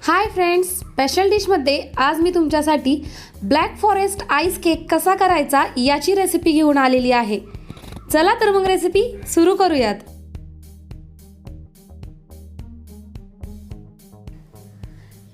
Hi friends, special डिशमध्ये आज मी तुमच्यासाठी ब्लॅक फॉरेस्ट आईस केक कसा करायचा याची रेसिपी घेऊन आलेली आहे। चला तर मग रेसिपी सुरू करूयात।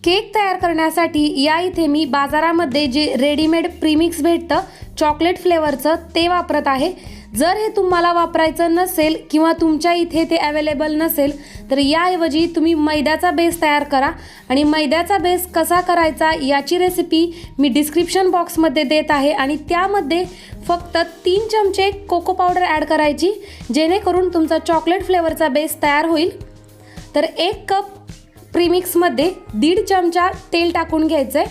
केक तयार करण्यासाठी या इथे मी बाजारामध्ये जे रेडीमेड प्रीमिक्स भेटतं चॉकलेट फ्लेवरचं ते वापरत आहे। जर हे तुम्हाला वापरायचं नसेल किंवा तुमच्या इथे ते अवेलेबल नसेल तर याऐवजी तुम्ही मैद्याचा बेस तयार करा आणि मैद्याचा बेस कसा करायचा याची रेसिपी मी डिस्क्रिप्शन बॉक्समध्ये देत आहे आणि त्यामध्ये फक्त 3 चमचे कोको पावडर ॲड करायची जेणेकरून तुमचा चॉकलेट फ्लेवरचा बेस तयार होईल। तर 1 कप प्रीमिक्समध्ये 1.5 चमचा तेल टाकून घ्यायचे।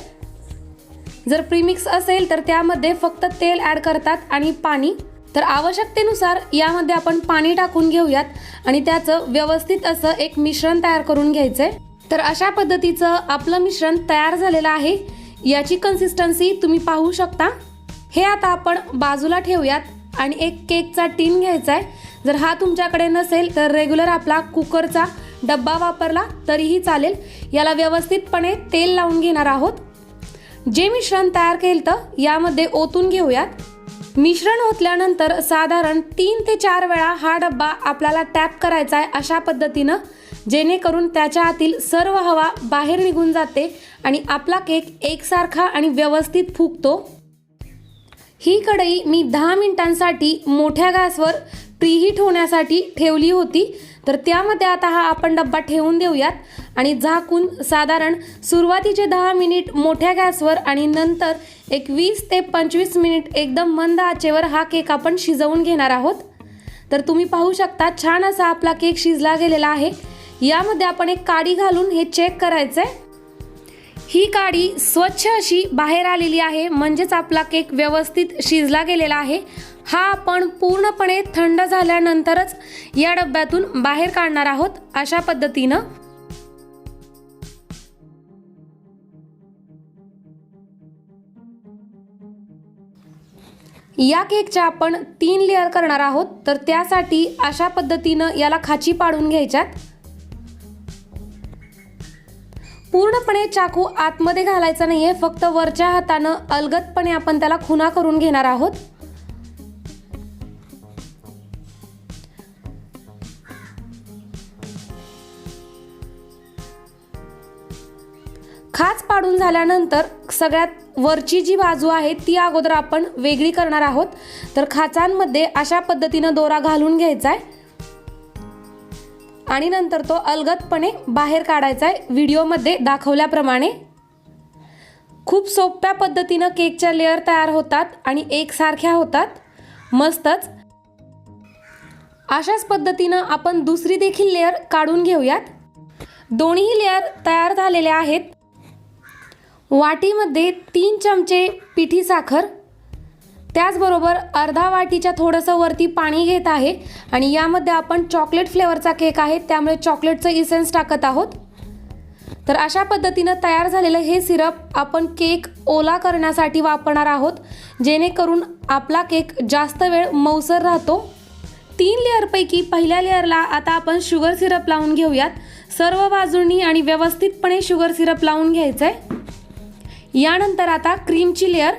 जर प्रीमिक्स असेल तर त्यामध्ये फक्त तेल ॲड करतात आणि पाणी। तर आवश्यकतेनुसार यामध्ये आपण पाणी टाकून घेऊयात आणि त्याचं व्यवस्थित असं एक मिश्रण तयार करून घ्यायचंय। तर अशा पद्धतीचं आपलं मिश्रण तयार झालेलं आहे। याची कन्सिस्टन्सी तुम्ही पाहू शकता। हे आता आपण बाजूला ठेवूयात आणि एक केकचा टिन घ्यायचा आहे। जर हा तुमच्याकडे नसेल तर रेग्युलर आपला कुकरचा डब्बा वापरला तरीही चालेल। याला व्यवस्थितपणे तेल लावून घेणार आहोत। जे मिश्रण तयार केलं यामध्ये ओतून घेऊयात। मिश्रण ओतल्यानंतर साधारण 3 ते 4 वेळा हा डब्बा आपल्याला टॅप करायचा आहे अशा पद्धतीनं, जेणेकरून त्याच्या आतील सर्व हवा बाहेर निघून जाते आणि आपला केक एकसारखा आणि व्यवस्थित फुगतो। ही कढई मी 10 मिनिटांसाठी मोठ्या गॅसवर प्रीहीट होण्यासाठी ठेवली होती। तर त्यामध्ये आता हा आपण डब्बा ठेवून देऊयात आणि झाकून साधारण सुरुवातीचे 10 मिनिट मोठ्या गॅसवर आणि नंतर एक 20 ते 25 मिनिट एकदम मंद आचेवर हा केक आपण शिजवून घेणार आहोत। तर तुम्ही पाहू शकता छान असा आपला केक शिजला गेलेला आहे। यामध्ये आपण एक काडी घालून हे चेक करायचंय। ही काडी स्वच्छ अशी बाहेर आलेली आहे, म्हणजेच आपला केक व्यवस्थित शिजला गेलेला आहे। हा आपण पूर्णपणे थंड झाल्यानंतरच या डब्यातून बाहेर काढणार आहोत अशा पद्धतीनं। या केकच्या आपण 3 लेयर करणार आहोत। तर त्यासाठी अशा पद्धतीनं याला खाची पाडून घ्यायच्यात। पूर्णपणे चाकू आतमध्ये घालायचा नाहीये, फक्त वरच्या हातानं अलगदपणे आपण त्याला खुणा करून घेणार आहोत। खाच पाडून झाल्यानंतर सगळ्यात वरची जी बाजू आहे ती अगोदर आपण वेगळी करणार आहोत। तर खाचांमध्ये अशा पद्धतीनं दोरा घालून घ्यायचा आहे आणि नंतर तो अलगदपणे बाहेर काढायचा आहे व्हिडिओमध्ये दाखवल्याप्रमाणे। खूप सोप्या पद्धतीनं केकच्या लेयर तयार होतात आणि एकसारख्या होतात, मस्तच। अशाच पद्धतीनं आपण दुसरी देखील लेयर काढून घेऊयात। दोन्ही लेयर तयार झालेल्या आहेत। वाटीमध्ये 3 चमचे पिठी साखर, त्याचबरोबर अर्धा वाटीच्या थोडंसं वरती पाणी घेत आहे आणि यामध्ये आपण चॉकलेट फ्लेवरचा केक आहे त्यामुळे चॉकलेटचं इसेन्स टाकत आहोत। तर अशा पद्धतीनं तयार झालेलं हे सिरप आपण केक ओला करण्यासाठी वापरणार आहोत, जेणेकरून आपला केक जास्त वेळ मऊसर राहतो। 3 लेअरपैकी पहिल्या लेअरला आता आपण शुगर सिरप लावून घेऊयात। सर्व बाजूंनी आणि व्यवस्थितपणे शुगर सिरप लावून घ्यायचंय। यानंतर आता क्रीमची लेअर।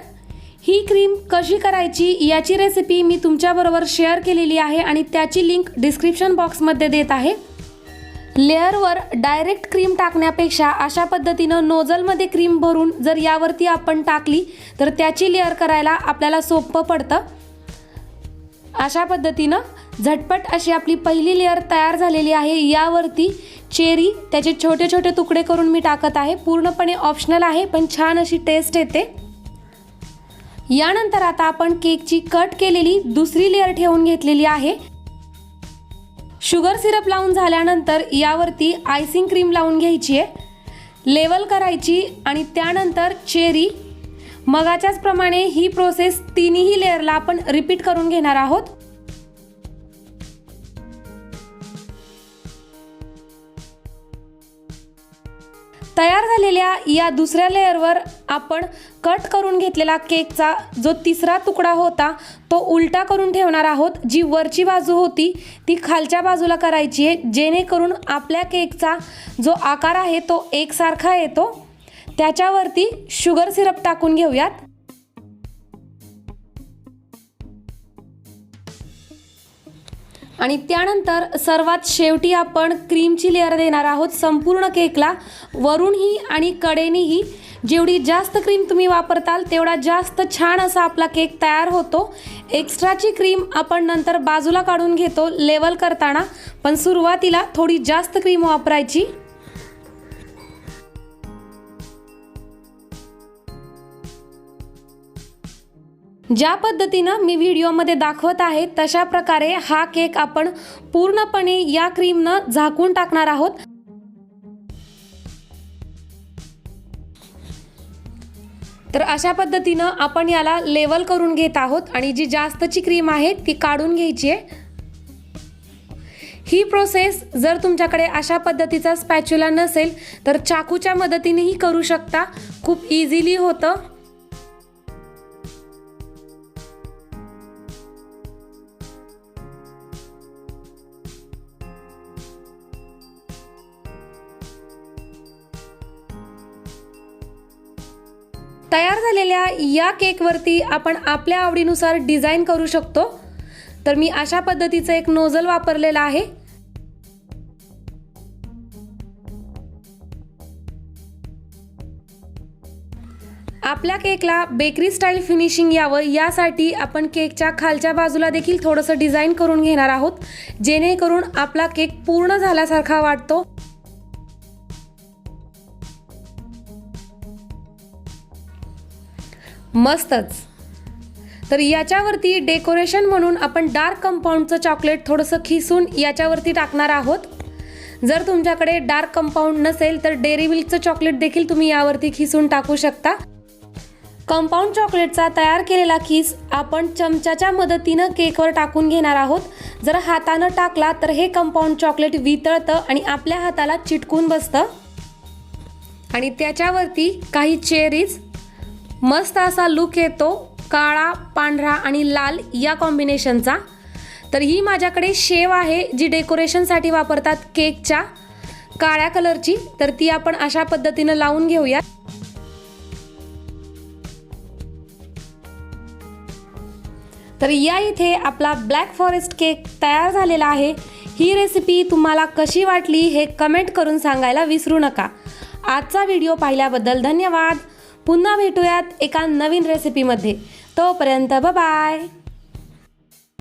ही क्रीम कशी करायची याची रेसिपी मी तुमच्याबरोबर शेअर केलेली आहे आणि त्याची लिंक डिस्क्रिप्शन बॉक्समध्ये देत आहे। लेअरवर डायरेक्ट क्रीम टाकण्यापेक्षा अशा पद्धतीनं नोझलमध्ये क्रीम भरून जर यावरती आपण टाकली तर त्याची लेअर करायला आपल्याला सोपं पडतं। अशा पद्धतीनं झटपट अशी आपली पहिली लेअर तयार झालेली आहे। यावरती चेरी त्याचे छोटे छोटे तुकडे करून मी टाकत आहे। पूर्णपणे ऑप्शनल आहे पण छान अशी टेस्ट येते। यानंतर आता आपण केकची कट केलेली दुसरी लेअर ठेवून घेतलेली आहे। शुगर सिरप लावून झाल्यानंतर यावरती आयसिंग क्रीम लावून घ्यायची आहे, लेवल करायची आणि त्यानंतर चेरी। मगाच्याच प्रमाणे ही प्रोसेस तिन्ही लेअरला आपण रिपीट करून घेणार आहोत। तयार झालेल्या या दुसऱ्या लेअरवर आपण कट करून घेतलेला केकचा जो तिसरा तुकडा होता तो उलटा करून ठेवणार आहोत। जी वरची बाजू होती ती खालच्या बाजूला करायची आहे, जेणेकरून आपल्या केकचा जो आकार आहे तो एकसारखा येतो। त्याच्यावरती शुगर सिरप टाकून घेऊयात। आणि त्यानंतर सर्वात शेवटी आपण क्रीमची लेअर देणार आहोत संपूर्ण केकला, वरूनही आणि कडेनेही। जेवढी जास्त क्रीम तुम्ही वापरताल तेवढा जास्त छान असा आपला केक तयार होतो। एक्स्ट्राची क्रीम आपण नंतर बाजूला काढून घेतो लेवल करताना, पण सुरुवातीला थोडी जास्त क्रीम वापरायची। ज्या पद्धतीनं मी व्हिडिओमध्ये दाखवत आहे तशा प्रकारे हा केक आपण पूर्णपणे या क्रीमनं झाकून टाकणार आहोत। तर अशा पद्धतीनं आपण याला लेवल करून घेत आहोत आणि जी जास्तची क्रीम आहे ती काढून घ्यायची आहे। ही प्रोसेस जर तुमच्याकडे अशा पद्धतीचा स्पॅच्युला नसेल तर चाकूच्या मदतीनेही करू शकता, खूप इझिली होतं। तयार झालेल्या या केकवरती आपण आपल्या आवडीनुसार डिझाईन करू शकतो। तर मी अशा पद्धतीचं एक नोझल वापरलेला आहे। आपल्या केकला बेकरी स्टाईल फिनिशिंग यावं यासाठी आपण केकच्या खालच्या बाजूला देखील थोडंसं डिझाईन करून घेणार आहोत, जेणेकरून आपला केक पूर्ण झाल्यासारखा वाटतो। मस्तच। तर याच्यावरती डेकोरेशन म्हणून आपण डार्क कंपाऊंडचं चॉकलेट थोडंसं खिसून याच्यावरती टाकणार आहोत। जर तुमच्याकडे डार्क कंपाऊंड नसेल तर डेअरी मिल्कचं चॉकलेट देखील तुम्ही यावरती खिसून टाकू शकता। कंपाऊंड चॉकलेटचा तयार केलेला खिस आपण चमच्याच्या मदतीनं केकवर टाकून घेणार आहोत। जर हातानं टाकला तर हे कंपाऊंड चॉकलेट वितळतं आणि आपल्या हाताला चिटकून बसतं। आणि त्याच्यावरती काही चेरीज, मस्त असा लुक येतो काळा, पांढरा आणि लाल या कॉम्बिनेशनचा। तर ही माझ्याकडे शेव आहे जी डेकोरेशनसाठी वापरतात केकच्या, काळ्या कलरची। तर ती आपण अशा पद्धतीनं लावून घेऊया। तर या इथे आपला ब्लॅक फॉरेस्ट केक तयार झालेला आहे। ही रेसिपी तुम्हाला कशी वाटली हे कमेंट करून सांगायला विसरू नका। आजचा व्हिडिओ पाहिल्याबद्दल धन्यवाद। पुन्हा भेटूयात एका नवीन रेसिपीमध्ये, तोपर्यंत बाय बाय।